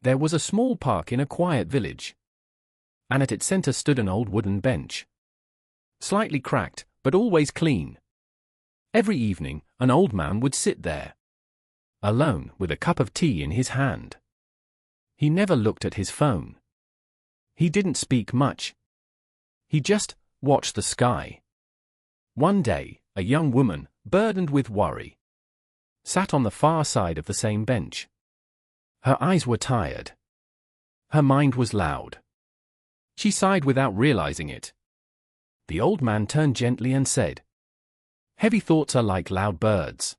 There was a small park in a quiet village, and at its center stood an old wooden bench. Slightly cracked, but always clean. Every evening, an old man would sit there, alone, with a cup of tea in his hand. He never looked at his phone. He didn't speak much. He just watched the sky. One day, a young woman, burdened with worry, sat on the far side of the same bench. Her eyes were tired. Her mind was loud. She sighed without realizing it. The old man turned gently and said, "Heavy thoughts are like loud birds.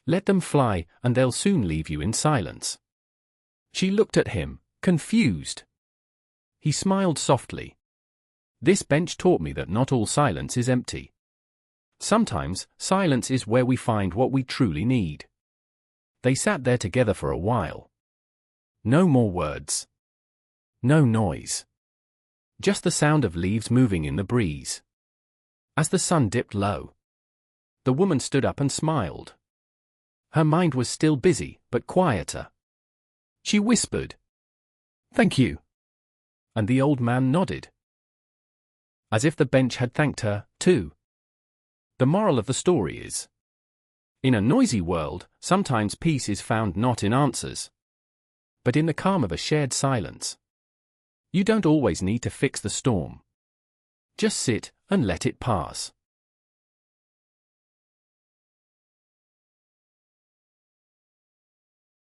Let them fly, and they'll soon leave you in silence." She looked at him, confused. He smiled softly. "This bench taught me that not all silence is empty. Sometimes, silence is where we find what we truly need." They sat there together for a while. No more words. No noise. Just the sound of leaves moving in the breeze. As the sun dipped low, the woman stood up and smiled. Her mind was still busy, but quieter. She whispered, "Thank you." And the old man nodded, as if the bench had thanked her, too. The moral of the story is, in a noisy world, sometimes peace is found not in answers, but in the calm of a shared silence. You don't always need to fix the storm. Just sit and let it pass.